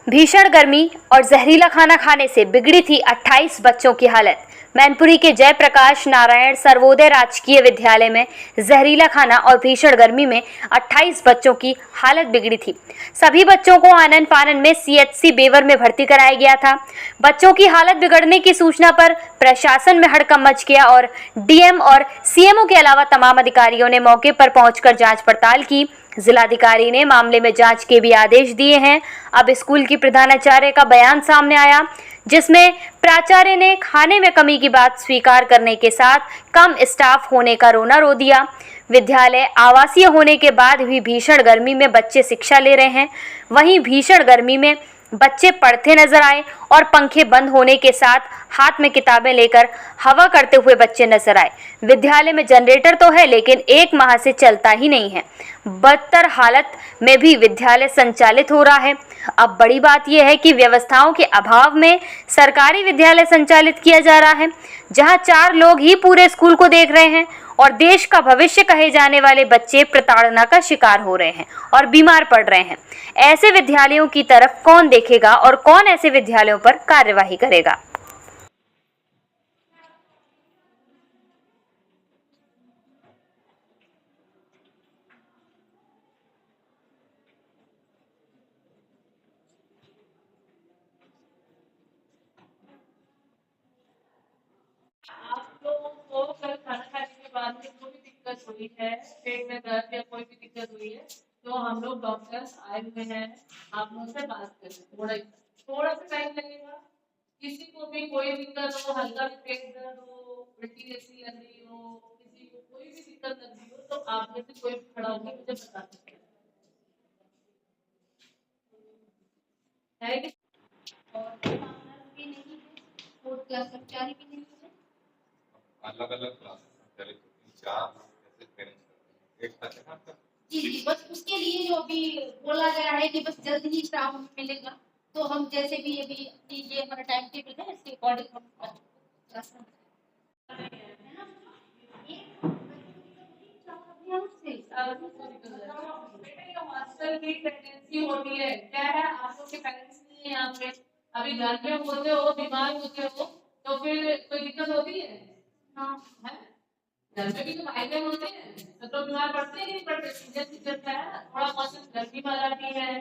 भीषण गर्मी और जहरीला खाना खाने से बिगड़ी थी 28 बच्चों की हालत। मैनपुरी के जयप्रकाश नारायण सर्वोदय राजकीय विद्यालय में जहरीला खाना और भीषण गर्मी में 28 बच्चों की हालत बिगड़ी थी। सभी बच्चों को आनन फानन में सीएचसी बेवर में भर्ती कराया गया था। बच्चों की हालत बिगड़ने की सूचना पर प्रशासन में हड़कंप मच गया और डीएम और सीएमओ के अलावा तमाम अधिकारियों ने मौके पर पहुंचकर जांच पड़ताल की। जिलाधिकारी ने मामले में जांच के भी आदेश दिए हैं। अब स्कूल की प्रधानाचार्य का बयान सामने आया, जिसमें प्राचार्य ने खाने में कमी की बात स्वीकार करने के साथ कम स्टाफ होने का रोना रो दिया। विद्यालय आवासीय होने के बाद भी भीषण गर्मी में बच्चे शिक्षा ले रहे हैं। वहीं भीषण गर्मी में बच्चे पढ़ते नजर आए और पंखे बंद होने के साथ हाथ में किताबें लेकर हवा करते हुए बच्चे नजर आए। विद्यालय में जनरेटर तो है, लेकिन 1 माह से चलता ही नहीं है। बदतर हालत में भी विद्यालय संचालित हो रहा है। अब बड़ी बात यह है कि व्यवस्थाओं के अभाव में सरकारी विद्यालय संचालित किया जा रहा है, जहां 4 लोग ही पूरे स्कूल को देख रहे हैं और देश का भविष्य कहे जाने वाले बच्चे प्रताड़ना का शिकार हो रहे हैं और बीमार पड़ रहे हैं। ऐसे विद्यालयों की तरफ कौन देखेगा और कौन ऐसे विद्यालयों पर कार्यवाही करेगा? आप लोगों को कल खाना खाने के बाद में कोई भी दिक्कत हुई है, पेट में दर्द या कोई भी दिक्कत हुई है, तो हम लोग डॉक्टर्स आए हुए हैं, आप लोगों से बात करें। थोड़ा सा टाइम लगेगा। किसी को भी कोई दिक्कत हो, हल्का भी पेट दर्द हो, उल्टी जैसी लग रही हो, किसी को कोई भी दिक्कत लग रही हो, तो आप में से कोई भी खड़ा होकर मुझे बता सकते हैं। और कर्मचारी भी नहीं है। अलग अलग क्लासेस 4 ऐसे पेरेंट्स एक साथ है ना आपका? जी, बस उसके लिए जो अभी बोला गया है कि बस जल्द ही स्टाफ मिलेगा, तो हम जैसे भी अभी ये हमारा टाइम टेबल है, इसके अकॉर्डिंग हम क्लास में मास्टर की प्रेगनेंसी होती है, क्या है आप लोग के पेरेंट्स नहीं है यहाँ पे, अभी घर में होते हो, बीमार होते हो, तो फिर कोई दिक्कत होती है? हाँ है, घर में भी तो फायदे होते हैं, तो बीमार पड़ते हैं, बट सीजन चलता है, थोड़ा मौसम गर्मी वाला भी है।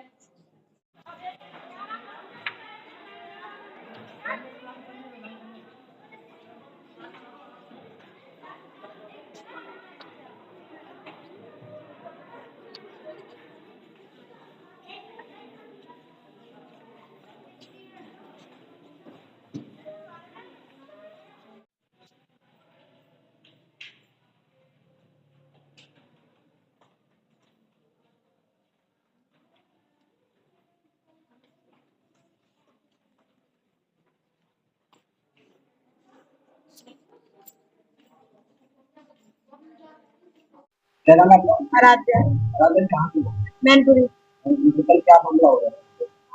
क्या नाम है आपका? आराध्या। आराध्या कहाँ से हो? मैनपुरी। कल क्या मामला हो गया?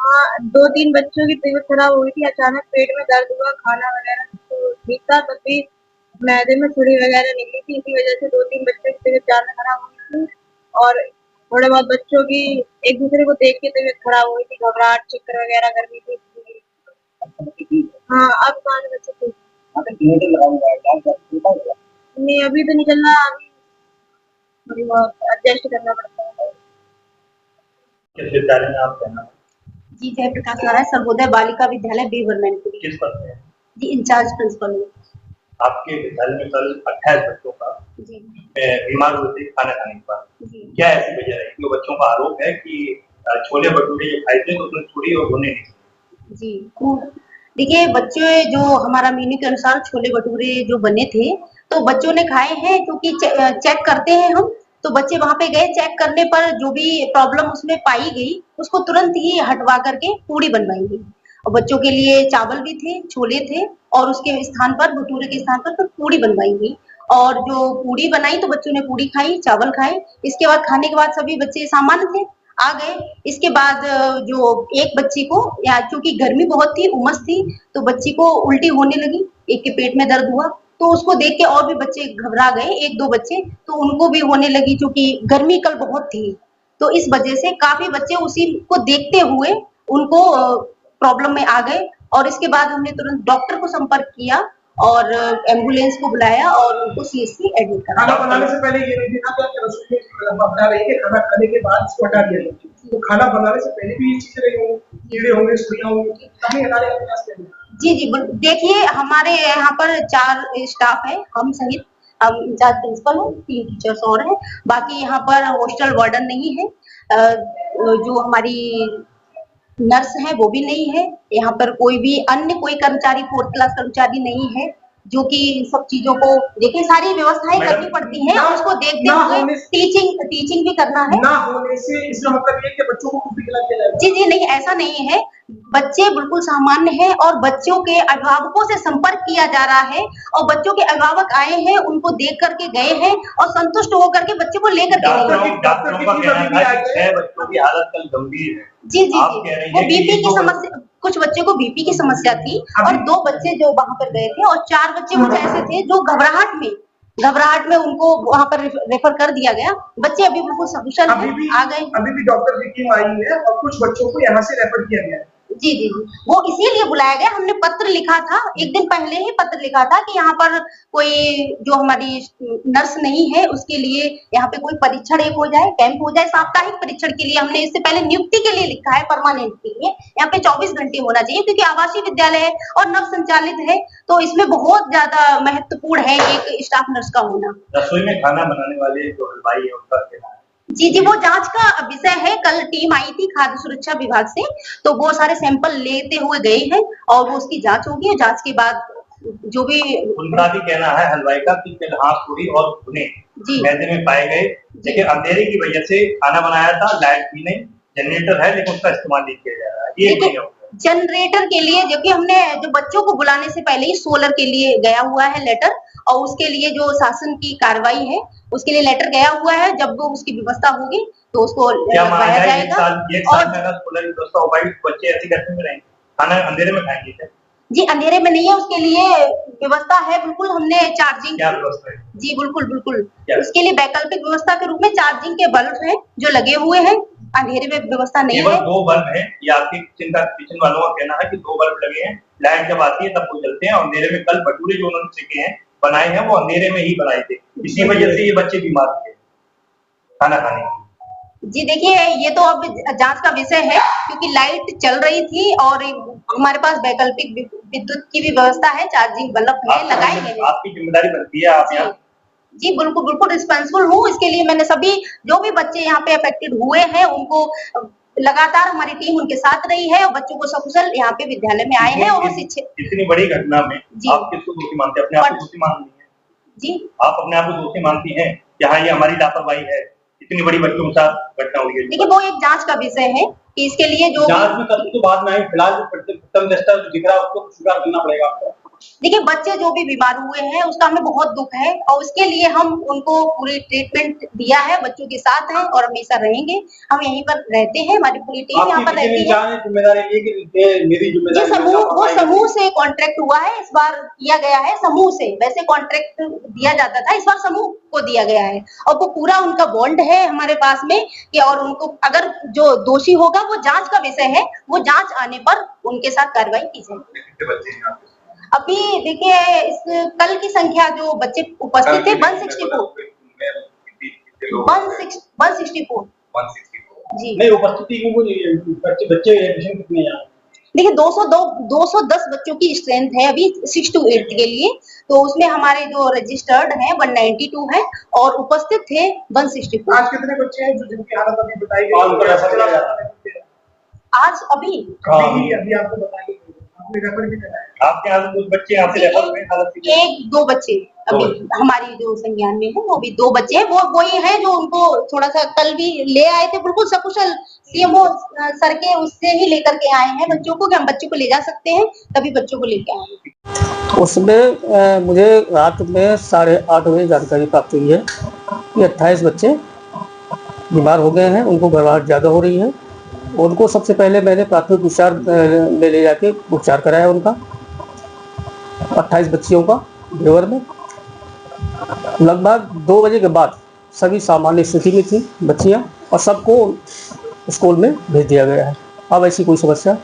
हाँ, 2-3 बच्चों की तबीयत खराब हो गई थी। अचानक पेट में दर्द हुआ, खाना वगैरह तो ठीक था, तब भी मैदे में सुड़ी वगैरह निकली थी। इसी वजह से 2-3 बच्चों की तबीयत ज्यादा खराब हो गई थी और थोड़े बहुत बच्चों की एक दूसरे को देख के तबीयत खराब हो गई थी, घबराहट, चक्कर वगैरह कर रही थी। हाँ, अब 5 बच्चे ठीक। नहीं, अभी तो नहीं चल रहा, अभी थोड़ी बहुत एडजस्ट करना पड़ता है। किस विद्यालय में आप रहना? जी, जयप्रकाश नारायण सर्वोदय बालिका विद्यालय बेवर मैनपुरी। किस पद पे? जी, इंचार्ज प्रिंसिपल हूँ। आपके विद्यालय में कल 28 बच्चों का जी बीमार हुए थे खाना खाने के बाद। जी क्या ऐसी वजह रही? तो बच्चों का आरोप है कि छोले भटूरे जो खाए थे तो उसमें छुरी और भुने नहीं। जी देखिए, बच्चे जो हमारा मेन्यू के अनुसार छोले भटूरे जो बने थे, तो बच्चों ने खाए हैं, क्योंकि चेक करते हैं हम, तो बच्चे वहां पे गए, चेक करने पर जो भी प्रॉब्लम उसमें पाई गई, उसको तुरंत ही हटवा करके पूड़ी बनवाई गई। और बच्चों के लिए चावल भी थे, छोले थे, और उसके स्थान पर, भटूरे के स्थान पर, फिर पूड़ी बनवाई गई। और जो पूड़ी बनाई तो बच्चों ने पूड़ी खाई, चावल खाए। इसके बाद खाने के बाद सभी बच्चे सामान्य थे, आ गए। इसके बाद जो एक बच्ची को, या चूंकि गर्मी बहुत थी, उमस थी, तो बच्ची को उल्टी होने लगी, एक के पेट में दर्द हुआ, तो उसको देख के और भी बच्चे घबरा गए, 1-2 बच्चे, तो उनको भी होने लगी, क्योंकि गर्मी कल बहुत थी। तो इस वजह से काफी बच्चे उसी को देखते हुए उनको प्रॉब्लम में आ गए और इसके बाद हमने तुरंत डॉक्टर को संपर्क किया और एम्बुलेंस को बुलाया और उनको सीएससी एडमिट करा। खाना बनाने से पहले ये नहीं देखा कि रसोई में बना रही है, खाना खाने के बाद इसको हटा दिया जाए। तो खाना बनाने से पहले भी ये चीजें रही होंगी, कीड़े होंगे, सुइयां होंगी, तभी हटाने का प्रयास करें। जी, देखिए हमारे यहाँ पर 4 स्टाफ है, हम सहित, हम इंचार्ज प्रिंसिपल हैं, 3 टीचर्स और हैं, बाकी यहाँ पर हॉस्टल वार्डन नहीं है, जो हमारी नर्स है वो भी नहीं है, यहाँ पर कोई भी अन्य कोई कर्मचारी 4th क्लास कर्मचारी नहीं है, जो कि इन सब चीजों को देखिए, सारी व्यवस्थाएं करनी पड़ती हैं और उसको देखते हुए टीचिंग भी करना है। ना होने से इसका मतलब ये कि बच्चों को कुछ खिला दिया जाएगा। जी नहीं, ऐसा नहीं है, बच्चे बिल्कुल सामान्य हैं और बच्चों के अभिभावकों से संपर्क किया जा रहा है और बच्चों के अभिभावक आए हैं, उनको देख करके गए हैं और संतुष्ट होकर के बच्चे को लेकर के गए हैं। डॉक्टरों का कहना है कि 6 बच्चों की हालत कल गंभीर है। जी, वो बीपी की समस्या, कुछ बच्चे को बीपी की समस्या थी और 2 बच्चे जो वहां पर गए थे और 4 बच्चे कुछ ऐसे थे जो घबराहट में उनको वहां पर रेफर कर दिया गया। बच्चे अभी बिल्कुल सकुशल हैं, आ गए। अभी भी डॉक्टर की टीम आई है और कुछ बच्चों को यहाँ से रेफर किया गया है। जी, वो इसीलिए बुलाया गया। हमने पत्र लिखा था, एक दिन पहले ही पत्र लिखा था कि यहाँ पर कोई जो हमारी नर्स नहीं है उसके लिए यहाँ पे कोई परीक्षण एक हो जाए, कैंप हो जाए, साप्ताहिक परीक्षण के लिए हमने इससे पहले नियुक्ति के लिए लिखा है, परमानेंट के लिए यहाँ पे 24 घंटे होना चाहिए, क्योंकि आवासीय विद्यालय है और नव संचालित है, तो इसमें बहुत ज्यादा महत्वपूर्ण है एक स्टाफ नर्स का होना। रसोई में खाना बनाने वाले जो हलवाई है उनका कहना है। जी, वो जांच का विषय है। कल टीम आई थी खाद्य सुरक्षा विभाग से, तो वो सारे सैंपल लेते हुए गए हैं और वो उसकी जांच होगी और जांच के बाद जो भी उनका भी कहना है हलवाई का कि कल हाथ पूरी और भुने मैदे में पाए गए, लेकिन अंधेरे की वजह से खाना बनाया था, लाइट भी नहीं, जनरेटर है लेकिन उसका इस्तेमाल नहीं किया जा रहा है। ये जनरेटर के लिए, जबकि हमने जो बच्चों को बुलाने से पहले ही सोलर के लिए गया हुआ है लेटर, और उसके लिए जो शासन की कार्रवाई है उसके लिए लेटर गया हुआ है। जब वो उसकी व्यवस्था होगी तो उसको लगाया जाएगा। एक साल में अगर सोलर की व्यवस्था होगी तो बच्चे ऐसे घर में रहेंगे, खाना अंधेरे में खाएंगे क्या? जी, अंधेरे में नहीं है, उसके लिए व्यवस्था है, बिल्कुल हमने चार्जिंग। क्या व्यवस्था है? जी बिल्कुल उसके लिए वैकल्पिक व्यवस्था के रूप में चार्जिंग के बल्ब हैं जो लगे हुए हैं, अंधेरे में व्यवस्था नहीं है। 2 बल्ब है, ये आपकी किचन वालों का कहना है कि 2 बल्ब लगे हैं, लाइट जब आती है तब वो जलते हैं। अंधेरे में कल भटूरे जो उन्होंने सीखे हैं बनाए हैं वो अंधेरे में ही बनाए थे, इसी वजह से ये बच्चे बीमार थे खाना खाने की। जी देखिए, ये तो अब जांच का विषय है, क्योंकि लाइट चल रही थी और हमारे पास वैकल्पिक विद्युत की भी व्यवस्था है, चार्जिंग बल्ब है, लगाएंगे। आपकी जिम्मेदारी बनती है, आप यहाँ। जी बिल्कुल रिस्पॉन्सिबल हूँ इसके लिए। मैंने सभी जो भी बच्चे यहाँ पे अफेक्टेड हुए हैं उनको लगातार हमारी टीम उनके साथ रही है और बच्चों को सकुशल यहाँ पे विद्यालय में आए हैं और वो शिक्षित। इतनी बड़ी घटना में आप किसको दोषी मानते हैं? अपने आप को दोषी मानती हैं? जी, आप अपने आप को दोषी मानती हैं? यहाँ ये हमारी लापरवाही है, इतनी बड़ी बच्चों के साथ घटना हुई है। देखिए, वो एक जांच का विषय है कि इसके लिए जो जांच में सब तो बाद में आए, फिलहाल प्रथम दृष्टा जो दिख रहा है उसको स्वीकार करना पड़ेगा आपको। देखिए, बच्चे जो भी बीमार हुए हैं उसका हमें बहुत दुख है और उसके लिए हम उनको पूरी ट्रीटमेंट दिया है, बच्चों के साथ हैं और हमेशा रहेंगे। हम यहीं पर रहते हैं, हमारी पूरी टीम यहाँ पर रहती है। वो समूह से कॉन्ट्रैक्ट हुआ है, इस बार किया गया है समूह से। वैसे कॉन्ट्रैक्ट दिया जाता था, इस बार समूह को दिया गया है और वो पूरा उनका बॉन्ड है हमारे पास में कि और उनको अगर जो दोषी होगा वो जांच का विषय है, वो जांच आने पर उनके साथ कार्रवाई की जाएगी। अभी देखिए, इस कल की संख्या जो बच्चे उपस्थित थे 164 जी। नहीं, उपस्थिति बच्चे एडमिशन कितने हैं? देखिए, 210 बच्चों की स्ट्रेंथ है अभी 6 to 8 के लिए, तो उसमें हमारे जो रजिस्टर्ड हैं 192 हैं और उपस्थित थे 164। आज कितने बच्चे हैं जो जिनकी हालत अभी बताई गई? आज अभी आपको बताइए, आपके यहाँ कुछ बच्चे यहाँ से रेफर हुए हालत? 1-2 बच्चे अभी हमारी जो संज्ञान में है, वो भी 2 बच्चे हैं। वो वही है जो उनको थोड़ा सा कल भी ले आए थे, बिल्कुल सकुशल सीएमओ सर के उससे ही लेकर के आए हैं बच्चों को कि हम बच्चों को ले जा सकते हैं, तभी बच्चों को लेके आए। उसमें मुझे रात में 8:30 बजे जानकारी प्राप्त हुई है कि 28 बच्चे बीमार हो गए हैं, उनको घबराहट ज़्यादा हो रही है। उनको सबसे पहले मैंने प्राथमिक उपचार में ले जाके उपचार कराया उनका, 28 बच्चियों का भेवर में। लगभग 2 बजे के बाद सभी सामान्य स्थिति में थी बच्चियां और सबको स्कूल में भेज दिया गया है। अब ऐसी कोई समस्या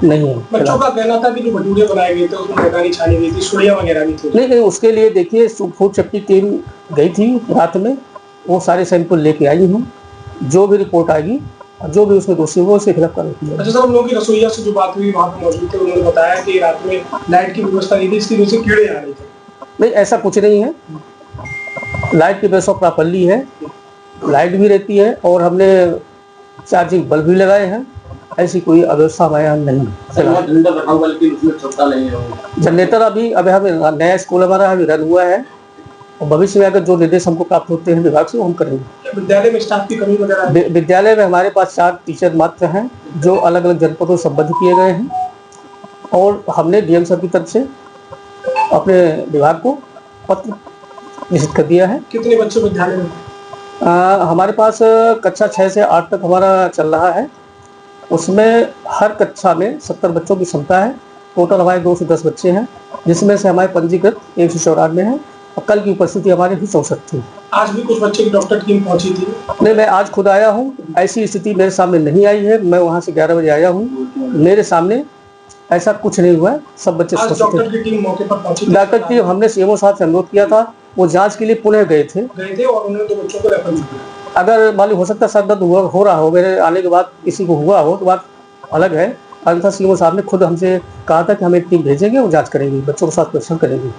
नहीं है। बच्चों का कहना था कि जो भटूरे बनाए गए थे उसमें मैदानी छानी गई थी, सुड़ियाँ वगैरह भी थी। नहीं, उसके लिए देखिए फूड सेफ्टी टीम गई थी रात में, वो सारे सैंपल लेके आई हूँ। जो भी रिपोर्ट आएगी, जो भी उसमें दोषी होगा उसके खिलाफ कार्रवाई की जाएगी। अच्छा सर, हम लोगों की रसोईया से जो बात हुई वहाँ पे मौजूद थे, उन्होंने बताया कि रात में लाइट की व्यवस्था नहीं थी, इसकी वजह से कीड़े आ रहे थे। नहीं, ऐसा कुछ नहीं है, लाइट की व्यवस्था प्रॉपर्ली है, लाइट भी रहती है और हमने चार्जिंग बल्ब भी लगाए हैं, ऐसी कोई अव्यवस्था हमारे यहाँ नहीं है। जनरेटर अभी हमें नया स्कूल हमारा अभी रन हुआ है और भविष्य में अगर जो निर्देश हमको प्राप्त होते हैं विभाग से वो हम करेंगे। विद्यालय में स्टाफ की कमी वगैरह है? विद्यालय में हमारे पास 4 टीचर मात्र हैं जो अलग अलग जनपदों से संबद्ध किए गए हैं और हमने डीएम सर की तरफ से अपने विभाग को पत्र निश्चित कर दिया है। कितने बच्चे विद्यालय में? हमारे पास कक्षा 6 से 8 तक हमारा चल रहा है, उसमें हर कक्षा में 70 बच्चों की क्षमता है। टोटल हमारे 210 बच्चे हैं, जिसमें से हमारे पंजीकृत 194 हैं और कल की उपस्थिति हमारे 64 थी। आज भी कुछ बच्चे की डॉक्टर टीम पहुंची थी? नहीं, मैं आज खुद आया हूँ, ऐसी स्थिति मेरे सामने नहीं आई है। मैं वहाँ से 11 बजे आया हूँ, मेरे सामने ऐसा कुछ नहीं हुआ है, सब बच्चे आज डॉक्टर की टीम मौके पर पहुंची? डॉक्टर की हमने सीएमओ साहब से अनुरोध किया था, वो जांच के लिए पुनः गए थे और उन्होंने 2 बच्चों को रेफर किया। अगर मालूम हो सकता सर दर्द हो रहा हो, मेरे आने के बाद किसी को हुआ हो तो बात अलग है, अन्यथा सीएमओ साहब ने खुद हमसे कहा था कि हम एक टीम भेजेंगे और जांच करेंगे, बच्चों के साथ परीक्षण करेंगे।